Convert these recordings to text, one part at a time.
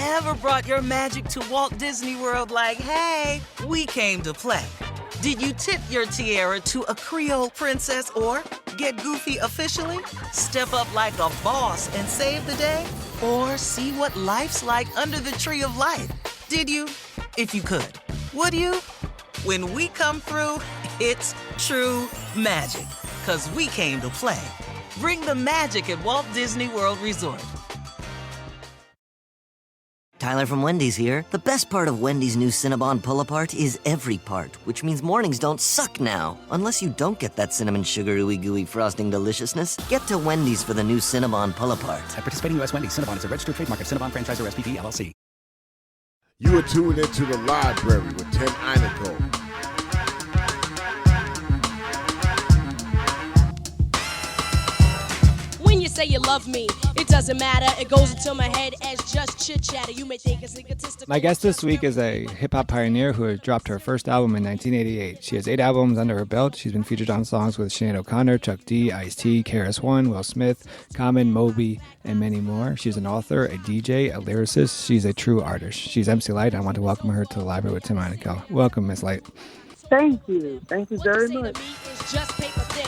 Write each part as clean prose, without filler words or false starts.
ever brought your magic to Walt Disney World like, hey, we came to play? Did you tip your tiara to a Creole princess or get goofy officially? Step up like a boss and save the day? Or see what life's like under the tree of life? Did you? If you could. Would you? When we come through, it's true magic. 'Cause we came to play. Bring the magic at Walt Disney World Resort. Tyler from Wendy's here. The best part of Wendy's new Cinnabon Pull-Apart is every part, which means mornings don't suck now. Unless you don't get that cinnamon sugar ooey gooey frosting deliciousness. Get to Wendy's for the new Cinnabon Pull-Apart. At participating U.S. Wendy's, Cinnabon is a registered trademark of Cinnabon Franchisor SPP LLC. You are tuned into The Library with Tim Einenkel. When you say you love me, it doesn't matter. It goes into my head as just chit chatter. You may think it's egotistical. My guest this week is a hip-hop pioneer who dropped her first album in 1988. She has 8 albums under her belt. She's been featured on songs with Sinead O'Connor, Chuck D, Ice-T, KRS-One, Will Smith, Common, Moby, and many more. She's an author, a DJ, a lyricist. She's a true artist. She's MC Lyte. I want to welcome her to the library with Tim Einenkel. Welcome, Miss Lyte. Thank you. Thank you very much. Just paper thin.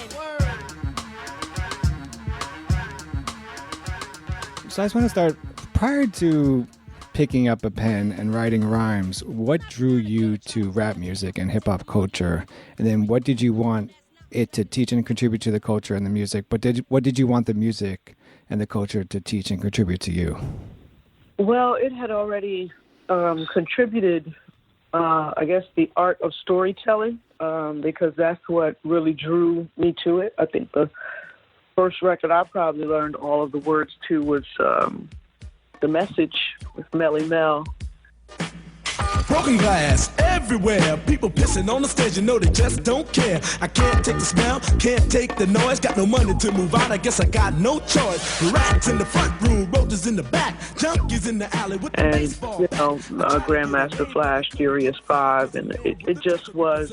So I just want to start, prior to picking up a pen and writing rhymes, what drew you to rap music and hip-hop culture? And then what did you want it to teach and contribute to the culture and the music? But what did you want the music and the culture to teach and contribute to you? Well, it had already contributed, I guess, the art of storytelling, because that's what really drew me to it. I think the first record I probably learned all of the words to was The Message with Melly Mel. Broken glass everywhere. People pissing on the stage, you know they just don't care. I can't take the smell, can't take the noise. Got no money to move out, I guess I got no choice. Rats in the front room, roaches in the back, junkies in the alley with the baseball. You know, Grandmaster Flash, Furious 5, and it just was,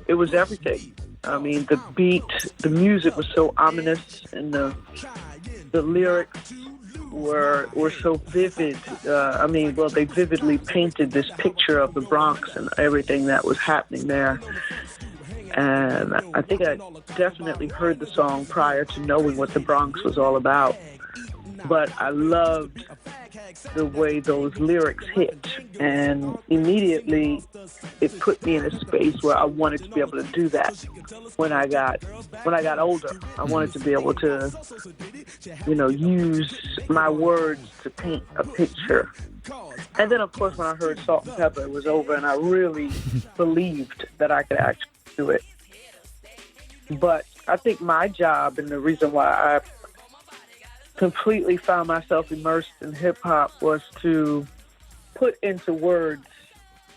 it was everything. I mean, the beat, the music was so ominous, and the lyrics were so vivid. They vividly painted this picture of the Bronx and everything that was happening there. And I think I definitely heard the song prior to knowing what the Bronx was all about. But I loved the way those lyrics hit, and immediately it put me in a space where I wanted to be able to do that when I got older. I wanted to be able to, use my words to paint a picture. And then, of course, when I heard Salt and Pepper, it was over, and I really believed that I could actually do it. But I think my job, and the reason why I completely found myself immersed in hip-hop, was to put into words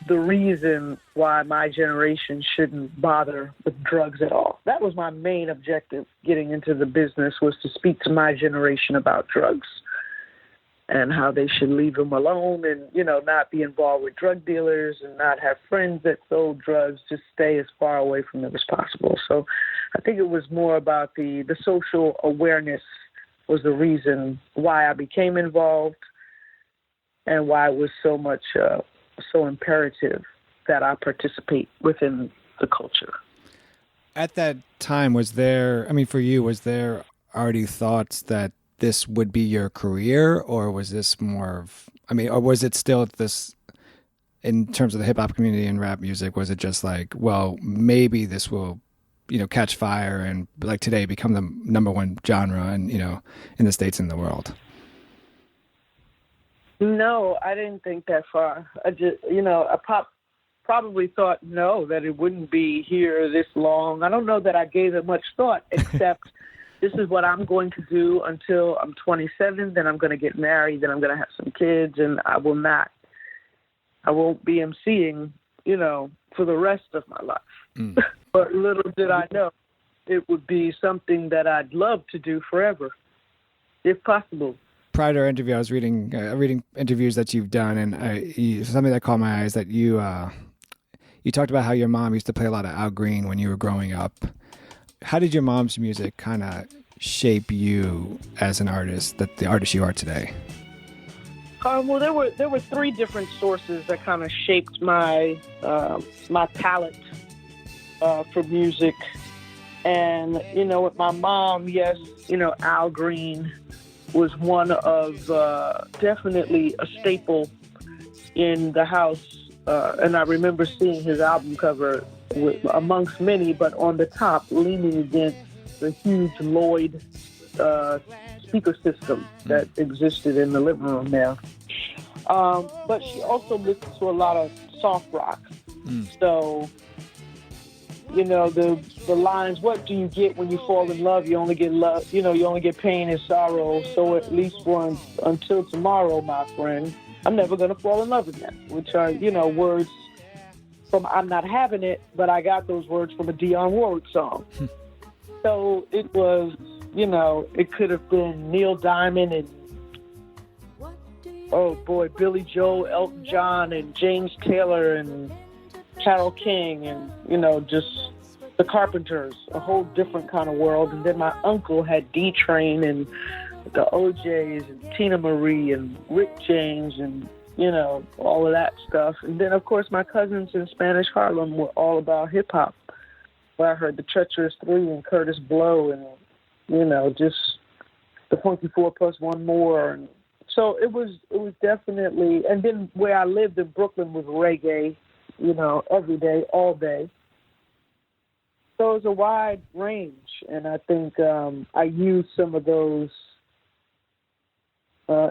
the reason why my generation shouldn't bother with drugs at all. That was my main objective getting into the business, was to speak to my generation about drugs and how they should leave them alone and, not be involved with drug dealers and not have friends that sold drugs, just stay as far away from them as possible. So I think it was more about the social awareness was the reason why I became involved and why it was so imperative that I participate within the culture. At that time, was there already thoughts that this would be your career, or was this or was it still this, in terms of the hip hop community and rap music, was it just like, well, maybe this will catch fire and, like today, become the number one genre and, in the States and the world? No, I didn't think that far. I just, I probably thought, that it wouldn't be here this long. I don't know that I gave it much thought, except this is what I'm going to do until I'm 27, then I'm going to get married, then I'm going to have some kids, and I won't be emceeing, for the rest of my life. Mm. But little did I know it would be something that I'd love to do forever, if possible. Prior to our interview, I was reading interviews that you've done, and something that caught my eye is that you talked about how your mom used to play a lot of Al Green when you were growing up. How did your mom's music kind of shape you as an artist, the artist you are today? Well, there were three different sources that kind of shaped my my palette for music. And, with my mom, yes, Al Green was one of definitely a staple in the house. And I remember seeing his album cover amongst many, but on the top, leaning against the huge Lloyd speaker system that existed in the living room there. But she also listened to a lot of soft rock. So, the lines, what do you get when you fall in love? You only get love, you only get pain and sorrow. So at least until tomorrow, my friend, I'm never going to fall in love again, which are, words from I'm Not Having It, but I got those words from a Dionne Warwick song. So it was, it could have been Neil Diamond and, oh boy, Billy Joel, Elton John, and James Taylor, and Carole King, and, just the Carpenters, a whole different kind of world. And then my uncle had D-Train and the OJs and Tina Marie and Rick James and, all of that stuff. And then, of course, my cousins in Spanish Harlem were all about hip-hop. Where I heard the Treacherous Three and Curtis Blow and, just the Funky 4+1 More. And so it was definitely, and then where I lived in Brooklyn was reggae, every day, all day. So it was a wide range, and I think I used some of those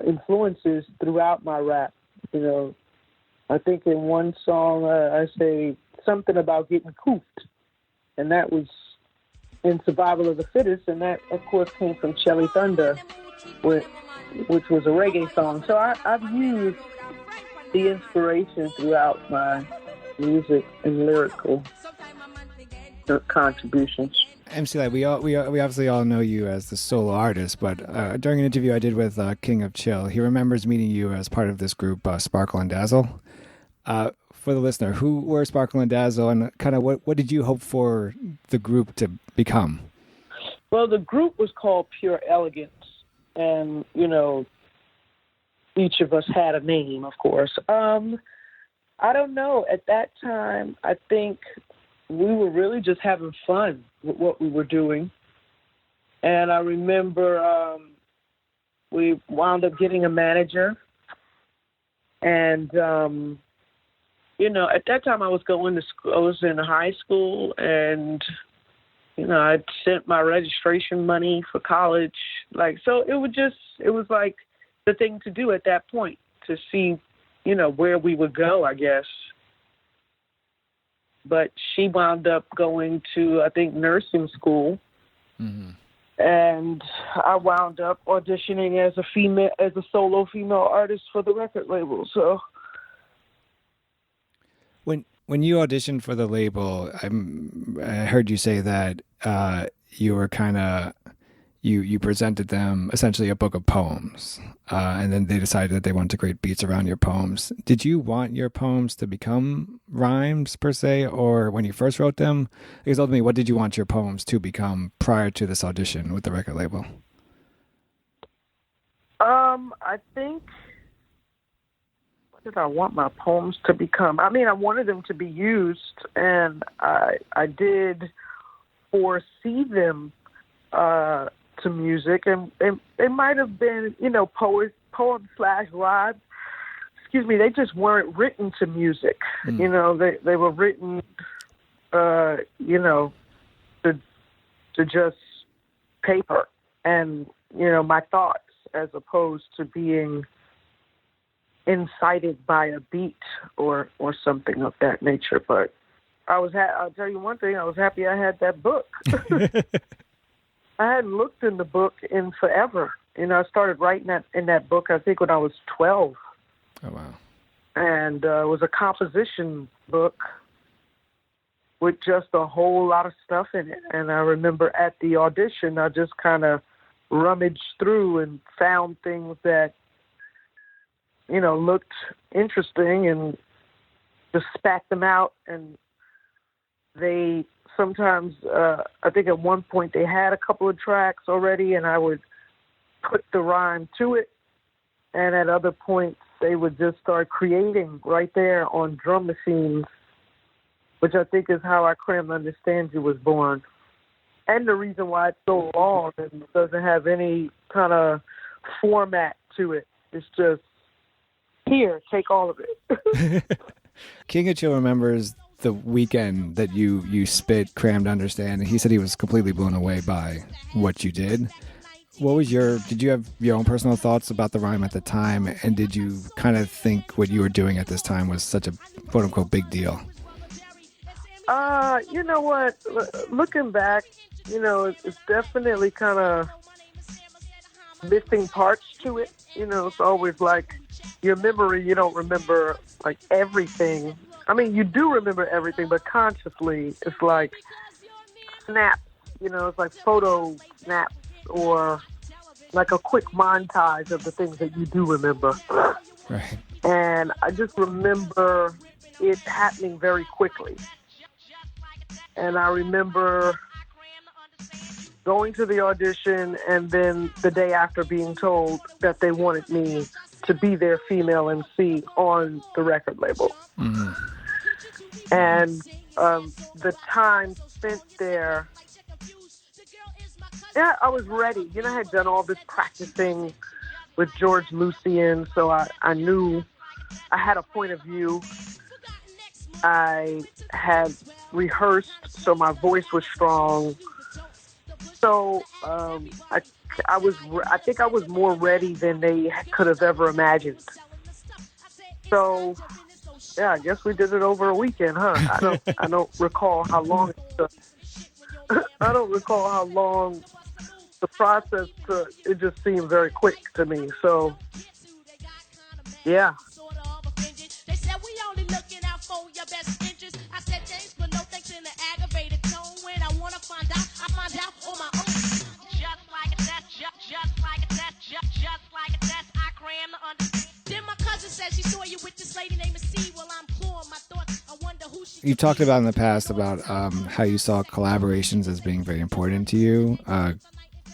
influences throughout my rap. I think in one song I say something about getting cooped, and that was in Survival of the Fittest, and that, of course, came from Shelly Thunder, which was a reggae song. So I've used the inspiration throughout my music and lyrical contributions. MC Lyte, we obviously all know you as the solo artist, but during an interview I did with King of Chill, he remembers meeting you as part of this group, Sparkle and Dazzle. For the listener, who were Sparkle and Dazzle, and kind of what did you hope for the group to become? Well, the group was called Pure Elegance, and, each of us had a name, of course. I don't know. At that time, I think we were really just having fun with what we were doing. And I remember we wound up getting a manager. And, at that time I was going to school. I was in high school, and, I'd sent my registration money for college. So it was like the thing to do at that point, to see, where we would go, I guess. But she wound up going to, I think, nursing school. Mm-hmm. And I wound up auditioning as a solo female artist for the record label. So when you auditioned for the label, I heard you say that you were kind of you presented them essentially a book of poems, and then they decided that they wanted to create beats around your poems. Did you want your poems to become rhymes per se, or when you first wrote them? Because ultimately, what did you want your poems to become prior to this audition with the record label? I think, what did I want my poems to become? I mean, I wanted them to be used, and I did foresee them to music, and it might have been, poem/rhyme. Excuse me, they just weren't written to music. They were written, to just paper and, my thoughts, as opposed to being incited by a beat or something of that nature. But I'll tell you one thing, I was happy I had that book. I hadn't looked in the book in forever. I started writing in that book, I think, when I was 12. Oh, wow. And it was a composition book with just a whole lot of stuff in it. And I remember at the audition, I just kind of rummaged through and found things that, looked interesting, and just spat them out. And they sometimes, I think at one point they had a couple of tracks already, and I would put the rhyme to it And at other points, they would just start creating right there on drum machines, which I think is how I Cram to Understand You was born. And the reason why it's so long and doesn't have any kind of format to it. It's just, here, take all of it. King of Chill remembers the weekend that you spit Cram to Understand, and he said he was completely blown away by what you did. What was did you have your own personal thoughts about the rhyme at the time, and did you kind of think what you were doing at this time was such a quote-unquote big deal? You know what? Looking back, it's definitely kind of missing parts to it. It's always like your memory, you don't remember like everything. I mean, you do remember everything, but consciously it's like snaps, it's like photo snaps or like a quick montage of the things that you do remember. Right. And I just remember it happening very quickly. And I remember going to the audition and then the day after being told that they wanted me to be their female MC on the record label. Mm-hmm. And the time spent there, yeah, I was ready. I had done all this practicing with George Lucien, so I knew I had a point of view. I had rehearsed, so my voice was strong. So I think I was more ready than they could have ever imagined. So yeah, I guess we did it over a weekend, huh? I don't recall how long it took. I don't recall how long the process took. It just seemed very quick to me. So yeah. They said we only looking out for your best interest. I said thanks, but no thanks in the aggravated tone. When I wanna find out, I find out on my own. Just like a test, just like a test, just like a test. I cram to understand. Then my cousin said she saw you with this lady named C. Well, I'm pouring my thoughts. I wonder who she. You talked about in the past about how you saw collaborations as being very important to you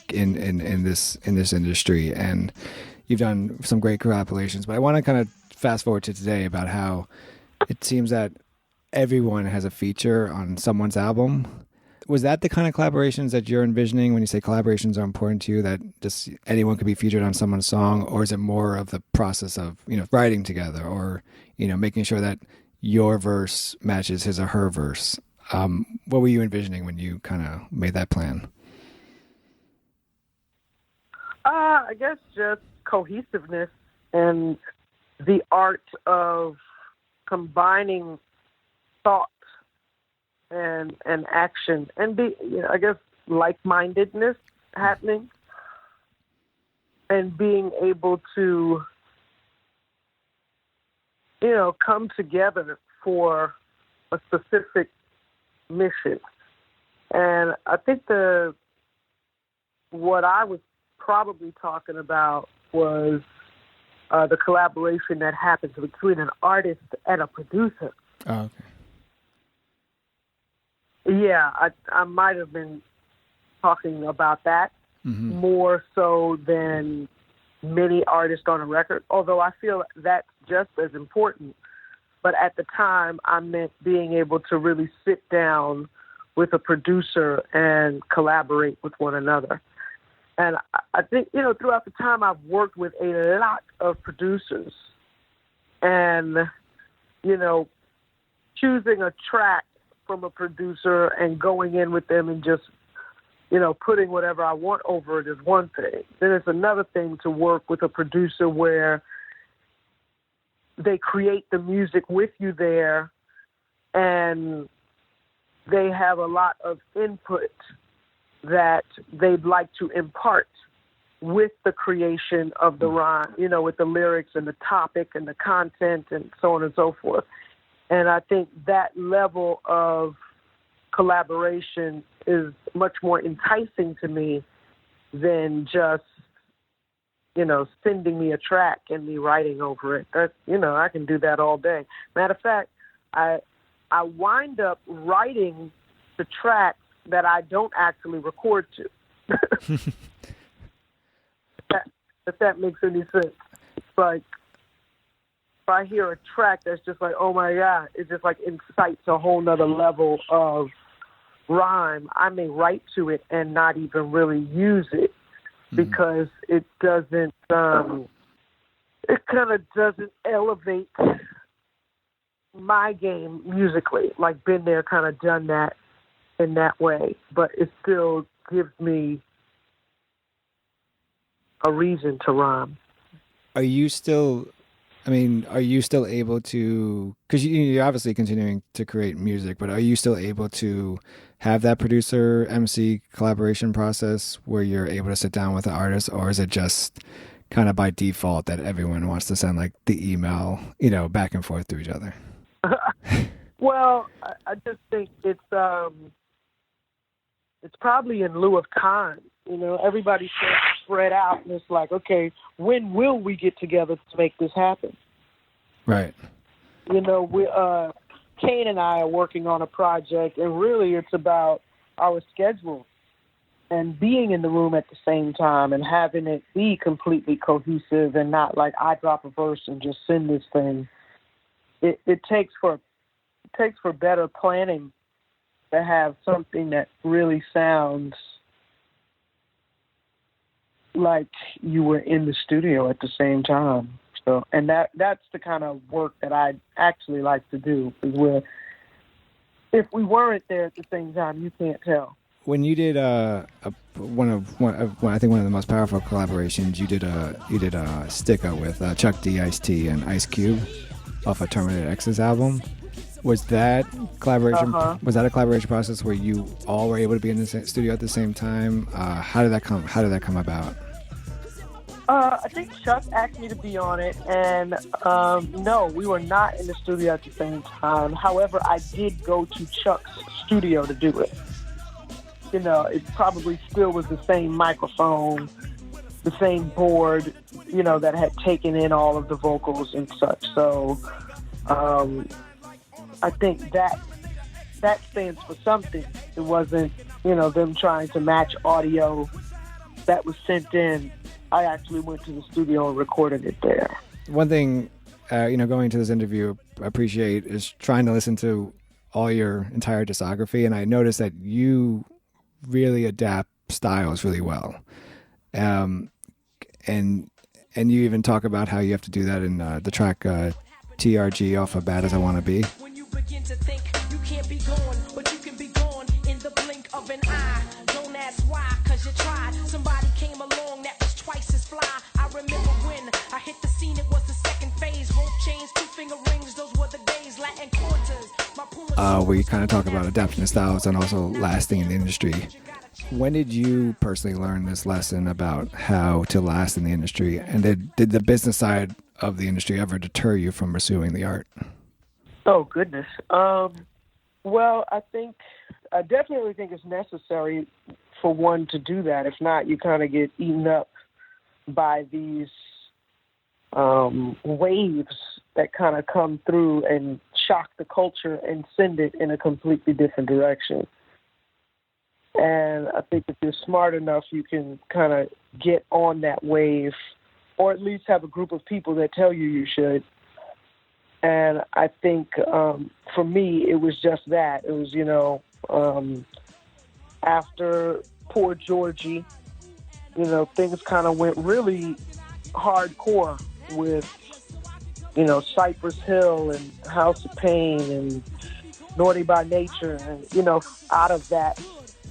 in this industry, and you've done some great collaborations. But I want to kind of fast forward to today about how it seems that everyone has a feature on someone's album. Was that the kind of collaborations that you're envisioning when you say collaborations are important to you, that just anyone could be featured on someone's song? Or is it more of the process of, writing together or, making sure that your verse matches his or her verse? What were you envisioning when you kind of made that plan? I guess just cohesiveness and the art of combining thought and action and I guess like-mindedness happening and being able to come together for a specific mission. And I think what I was probably talking about was the collaboration that happens between an artist and a producer. Oh, okay. Yeah, I might have been talking about that more so than many artists on a record, although I feel that's just as important. But at the time, I meant being able to really sit down with a producer and collaborate with one another. And I think, throughout the time, I've worked with a lot of producers. And, choosing a track from a producer and going in with them and just, putting whatever I want over it is one thing. Then it's another thing to work with a producer where they create the music with you there and they have a lot of input that they'd like to impart with the creation of the rhyme, with the lyrics and the topic and the content and so on and so forth. And I think that level of collaboration is much more enticing to me than just, sending me a track and me writing over it. That, I can do that all day. Matter of fact, I wind up writing the tracks that I don't actually record to. If that makes any sense. like, if I hear a track that's just like, oh my God, it just like incites a whole nother level of rhyme, I may write to it and not even really use it because it doesn't, it kind of doesn't elevate my game musically. Like, been there, kind of done that in that way, but it still gives me a reason to rhyme. Are you still able to, because you're obviously continuing to create music, but are you still able to have that producer MC collaboration process where you're able to sit down with the artist, or is it just kind of by default that everyone wants to send like the email, back and forth to each other? Well, I just think it's probably in lieu of time. Everybody's spread out, and it's like, okay, when will we get together to make this happen? Right. Kane and I are working on a project, and really it's about our schedule and being in the room at the same time and having it be completely cohesive and not like I drop a verse and just send this thing. It takes for better planning to have something that really sounds like you were in the studio at the same time. So, and that's the kind of work that I actually like to do, is where if we weren't there at the same time, you can't tell. When you did I think one of the most powerful collaborations, you did a sticker with Chuck D, Ice-T, and Ice Cube off of Terminator X's album. Was that collaboration? Was that a collaboration process where you all were able to be in the studio at the same time? How did that come about? I think Chuck asked me to be on it, and no, we were not in the studio at the same time. However, I did go to Chuck's studio to do it. It probably still was the same microphone, the same board, that had taken in all of the vocals and such. So I think that stands for something. It wasn't, them trying to match audio that was sent in. I actually went to the studio and recorded it there. One thing, going to this interview, I appreciate is trying to listen to all your entire discography, and I noticed that you really adapt styles really well. And you even talk about how you have to do that in the track TRG off of Bad As I Wanna Be. When you begin to think you can't be gone, but you can be gone in the blink of an eye. Don't ask why, cause you tried. Somebody came along that was twice as fly. I remember when I hit the scene, it was the second phase. Rope chains, 2-finger rings, those were the days. Latin quarters. Where you kind of talk about adapting the styles and also lasting in the industry. When did you personally learn this lesson about how to last in the industry? And did the business side of the industry ever deter you from pursuing the art? Oh, goodness. Well, I definitely think it's necessary for one to do that. If not, you kind of get eaten up by these waves that kind of come through and shock the culture and send it in a completely different direction. And I think if you're smart enough, you can kind of get on that wave, or at least have a group of people that tell you should. And I think for me, it was just that. It was, after Poor Georgie, things kind of went really hardcore with, Cypress Hill and House of Pain and Naughty by Nature. And, out of that,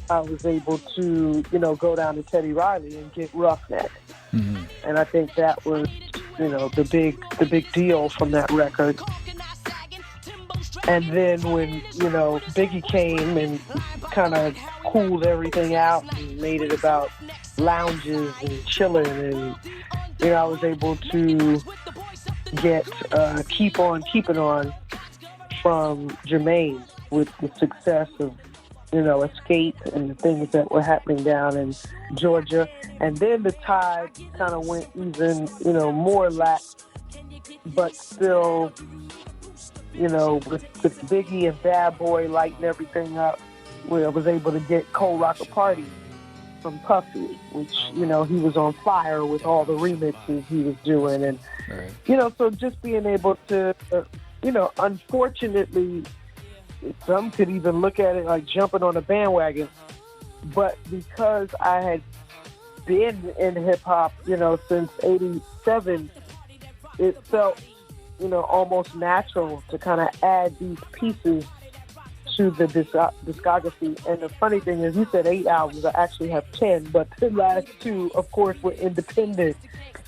I was able to, go down to Teddy Riley and get Roughneck. Mm-hmm. And I think that was, the big deal from that record. And then when, Biggie came and kind of cooled everything out and made it about lounges and chilling, and, I was able to get Keep On Keeping On from Jermaine with the success of, Escape and the things that were happening down in Georgia. And then the tide kind of went even, more lax, but still, with Biggie and Bad Boy lighting everything up, where I was able to get Cold Rock a Party from Puffy, which, you know, he was on fire with all the remixes he was doing. And, Right. you know, so just being able to, you know, unfortunately, some could even look at it like jumping on a bandwagon. But because I had been in hip-hop, you know, since 87, it felt, you know, almost natural to kind of add these pieces to the discography. And the funny thing is, you said 8 albums. I actually have 10, but the last 2, of course, were independent.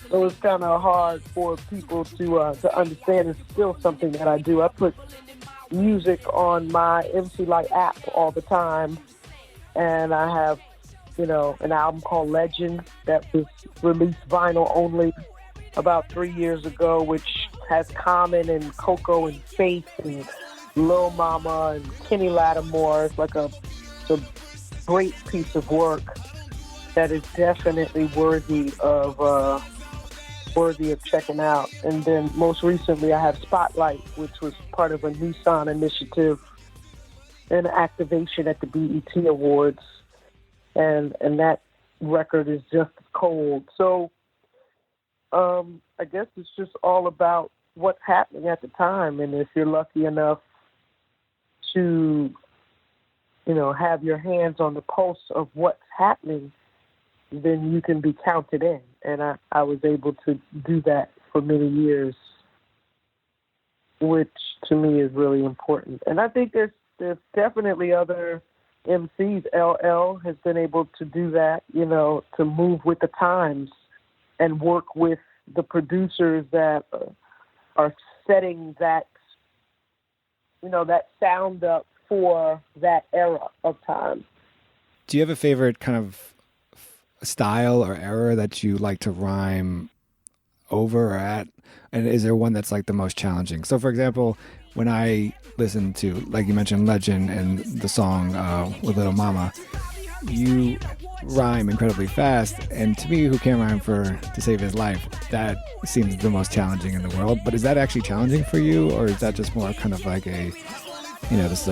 So it's kind of hard for people to understand. It's still something that I do. I put music on my MC Lyte app all the time. And I have, you know, an album called Legend that was released vinyl only about 3 years ago, which has Common and Coco and Faith and Lil Mama and Kenny Lattimore. It's like a great piece of work that is definitely worthy of checking out. And then most recently I have Spotlight, which was part of a Nissan initiative and activation at the BET Awards. And that record is just cold. So I guess it's just all about what's happening at the time. And if you're lucky enough to, you know, have your hands on the pulse of what's happening, then you can be counted in. And I was able to do that for many years, which to me is really important. And I think there's definitely other MCs. LL has been able to do that, you know, to move with the times and work with the producers that are setting that, you know, that sound up for that era of time. Do you have a favorite kind of style or era that you like to rhyme over or at? And is there one that's like the most challenging? So, for example, when I listen to, like you mentioned, Legend and the song with Little Mama, you rhyme incredibly fast. And to me, who can't rhyme to save his life, that seems the most challenging in the world. But is that actually challenging for you? Or is that just more kind of like a, you know, this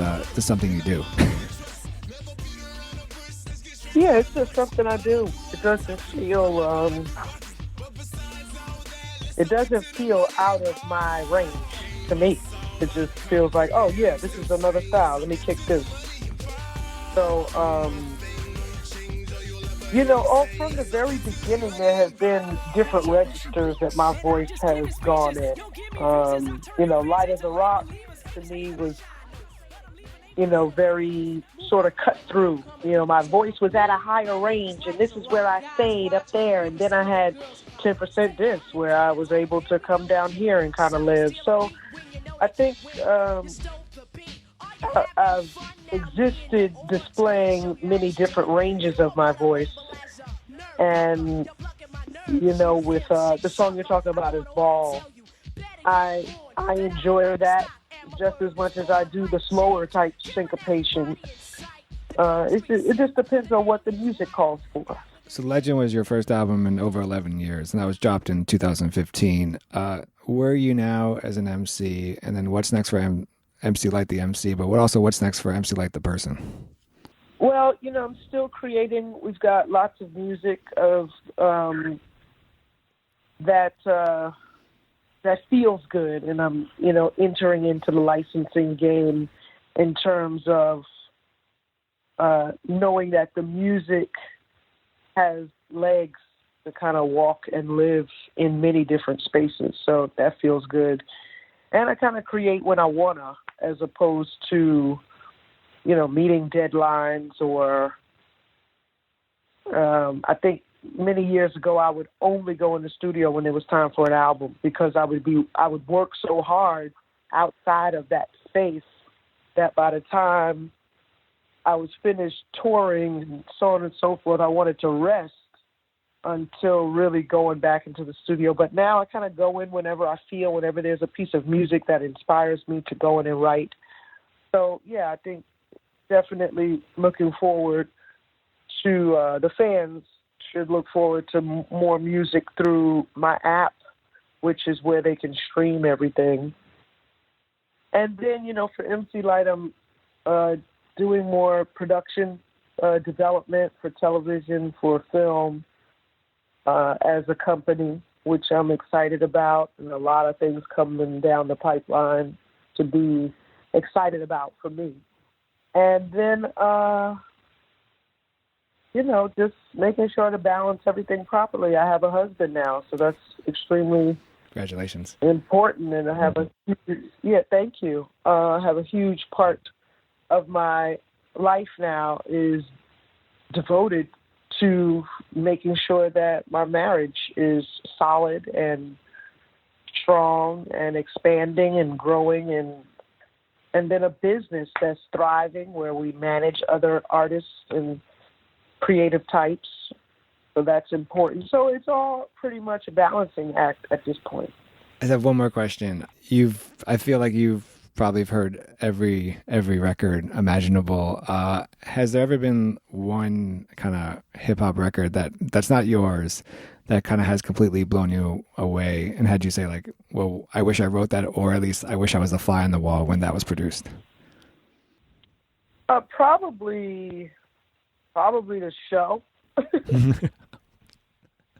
something you do? Yeah, it's just something I do. It doesn't feel out of my range to me. It just feels like, oh yeah, this is another style. Let me kick this. So, you know, all from the very beginning, there have been different registers that my voice has gone in. You know, Light as a Rock to me was, you know, very sort of cut through. You know, my voice was at a higher range, and this is where I stayed up there. And then I had 10% this, where I was able to come down here and kind of live. So I think I've existed displaying many different ranges of my voice. And, you know, with the song you're talking about is Ball, I enjoy that just as much as I do the slower type syncopation. It just depends on what the music calls for. So Legend was your first album in over 11 years, and that was dropped in 2015. Where are you now as an MC, and then what's next for MC Lyte the MC, but what's next for MC Lyte the person? Well, you know, I'm still creating. We've got lots of music of that feels good, and I'm, you know, entering into the licensing game in terms of knowing that the music has legs to kind of walk and live in many different spaces. So that feels good. And I kind of create when I wanna, as opposed to, you know, meeting deadlines or I think many years ago I would only go in the studio when it was time for an album, because I would work so hard outside of that space that by the time I was finished touring and so on and so forth, I wanted to rest until really going back into the studio. But now I kind of go in whenever I feel, whenever there's a piece of music that inspires me to go in and write. So, yeah, I think definitely looking forward to the fans should look forward to more music through my app, which is where they can stream everything. And then, you know, for MC Lyte, I'm doing more production development for television, for film, as a company, which I'm excited about, and a lot of things coming down the pipeline to be excited about for me. And then, just making sure to balance everything properly. I have a husband now, so that's extremely Congratulations. important, and I have thank you. I have a huge part of my life now is devoted to making sure that my marriage is solid and strong and expanding and growing, and then a business that's thriving where we manage other artists and creative types. So that's important. So it's all pretty much a balancing act at this point. I have one more question. I feel like you've probably heard every record imaginable. Has there ever been one kind of hip hop record that's not yours that kind of has completely blown you away and had you say like, well, I wish I wrote that, or at least I wish I was a fly on the wall when that was produced? Probably the show.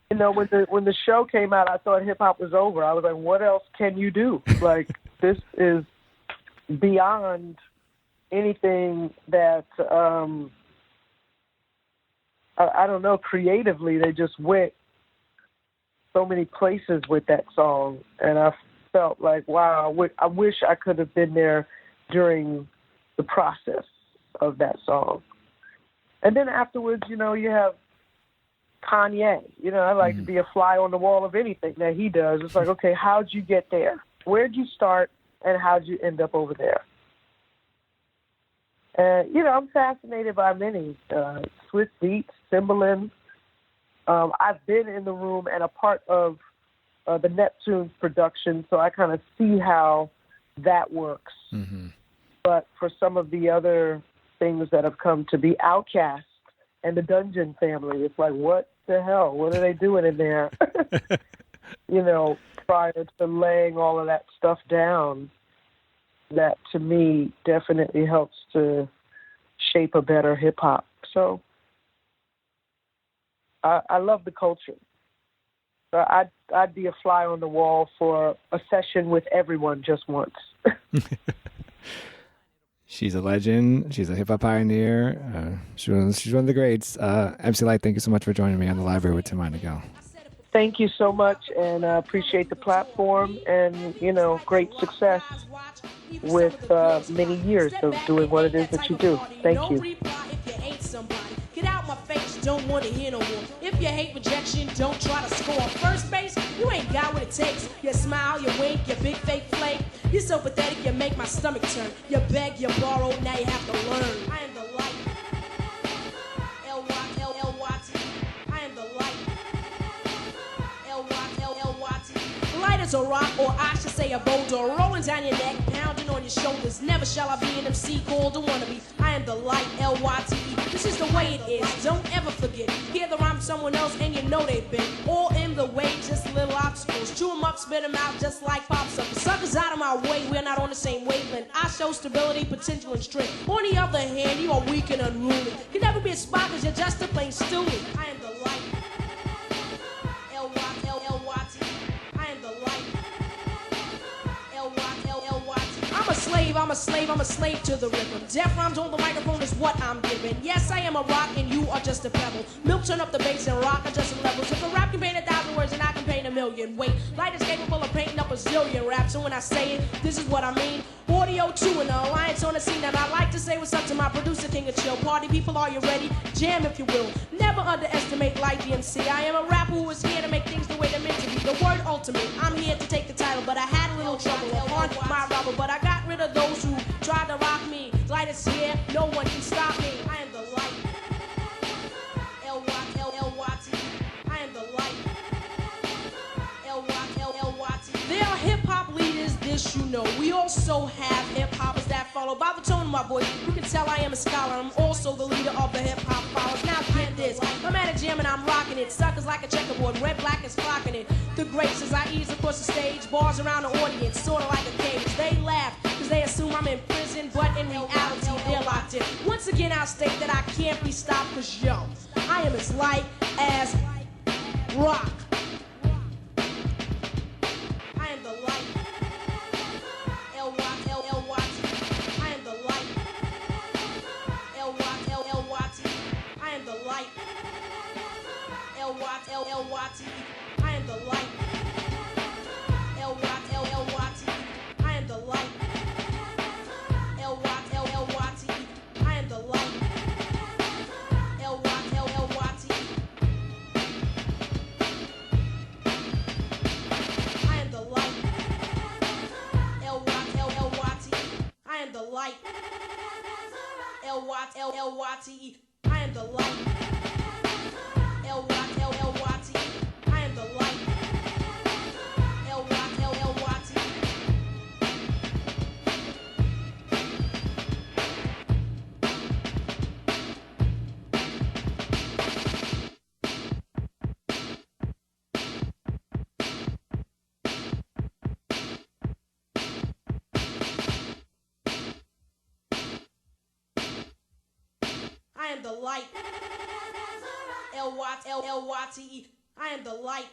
When the show came out, I thought hip hop was over. I was like, what else can you do? Like, this is beyond anything that I don't know. Creatively, they just went so many places with that song, and I felt like, wow, I wish I could have been there during the process of that song. And then afterwards, you have Kanye. I like to be a fly on the wall of anything that he does. It's like, okay, how'd you get there? Where'd you start, and how'd you end up over there? And, I'm fascinated by many. Swiss Beats, Timbaland. I've been in the room and a part of the Neptunes production, so I kind of see how that works. Mm-hmm. But for some of the other things that have come to be Outkast and the Dungeon Family, it's like, what the hell? What are they doing in there? Prior to laying all of that stuff down, that to me definitely helps to shape a better hip hop. So I love the culture. I'd be a fly on the wall for a session with everyone just once. She's a legend. She's a hip-hop pioneer. She's one of the greats. MC Lyte, thank you so much for joining me on The Library with Tim Einenkel. Thank you so much, and I appreciate the platform and, great success with many years of doing what it is that you do. Thank you. Get out my face, don't want to hear no more. If you hate rejection, don't try to score. First base, you ain't got what it takes. You smile, you wink, you big fake flake. You're so pathetic, you make my stomach turn. You beg, you borrow, now you have to learn. I am the light. L-Y-L-L-Y-T. I am the light. L-Y-L-L-Y-T. Light as a rock, or I should say a boulder, rolling down your neck, pounding on your shoulders. Never shall I be an MC called a wannabe. I am the light, L-Y-T-E. This is the way it is, don't ever forget. Hear the rhyme someone else and you know they've been all in the way, just little obstacles. Chew them up, spit them out just like popsicles. Suckers out of my way, we're not on the same wavelength. I show stability, potential, and strength. On the other hand, you are weak and unruly. Can never be a spot because you're just a plain stoolie. I am the light. L-Y-L-L-Y-T. I am the light. L-Y-L-L-Y-T. I'm a slave to the rhythm. Deaf rhymes on the microphone is what I'm giving. Yes, I am a rock and you are just a pebble. Milk turn up the bass and rock adjusting levels. If a rap can paint 1,000 words, then I can paint 1,000,000. Wait, Light is capable of painting up a zillion raps. So when I say it, this is what I mean. Audio 2 and the alliance on the scene. And I like to say what's up to my producer, King of Chill. Party people, are you ready? Jam if you will. Never underestimate Light the MC. I am a rapper who is here to make things the way they're meant to be. The word ultimate. I'm here to take the title, but I had a little trouble on my rubber. But I got rid of those who tried to rock me. Light is here, no one can stop me. I am the light. L-Y-L-L-Y-T. I am the light. L-Y-L-L-Y-T. There are hip-hop leaders, this you know. We also have hip-hoppers that follow. By the tone of my voice, you can tell I am a scholar. I'm also the leader of the hip-hop followers. Now get this, I'm at a jam and I'm rocking it. Suckers like a checkerboard, red, black is clocking it. The greats as I ease across the stage, bars around the audience, sorta like a cage. They laugh, cause they are assume I'm in prison, but in reality, they're locked in. Once again, I'll state that I can't be stopped, cause yo, I am as light as rock. I am the light. L-Y-T. I am the light. L-Y-T. I am the light. L-Y-T. I am the light. L-Y-T. I am the light. L-Y-T. I am the light. L-Y-T. I am the light. L-Y-T. I am the light. L-Y-T. I am the light. L-Y-T. I am the light. L-Y-T. I am the light.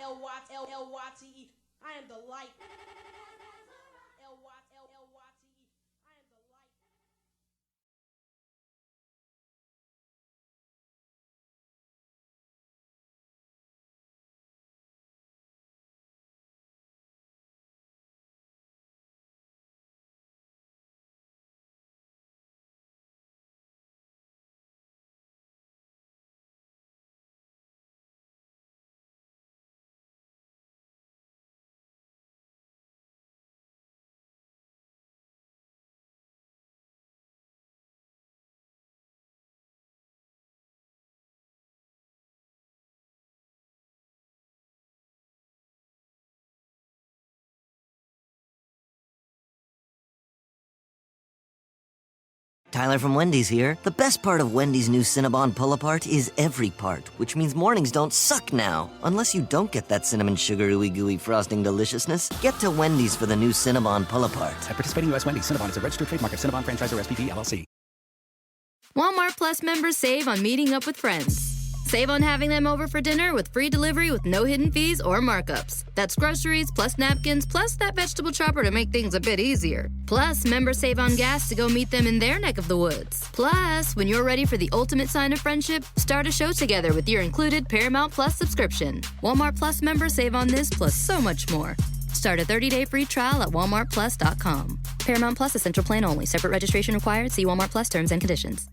L-Y-T. I am the light. L-Y-T. I am the light. Tyler from Wendy's here. The best part of Wendy's new Cinnabon Pull-Apart is every part, which means mornings don't suck now. Unless you don't get that cinnamon sugar ooey gooey frosting deliciousness, get to Wendy's for the new Cinnabon Pull-Apart. At participating U.S. Wendy's, Cinnabon is a registered trademark of Cinnabon Franchisor SPP LLC. Walmart Plus members save on meeting up with friends. Save on having them over for dinner with free delivery with no hidden fees or markups. That's groceries, plus napkins, plus that vegetable chopper to make things a bit easier. Plus, members save on gas to go meet them in their neck of the woods. Plus, when you're ready for the ultimate sign of friendship, start a show together with your included Paramount Plus subscription. Walmart Plus members save on this plus so much more. Start a 30-day free trial at walmartplus.com. Paramount Plus Essential Plan only. Separate registration required. See Walmart Plus terms and conditions.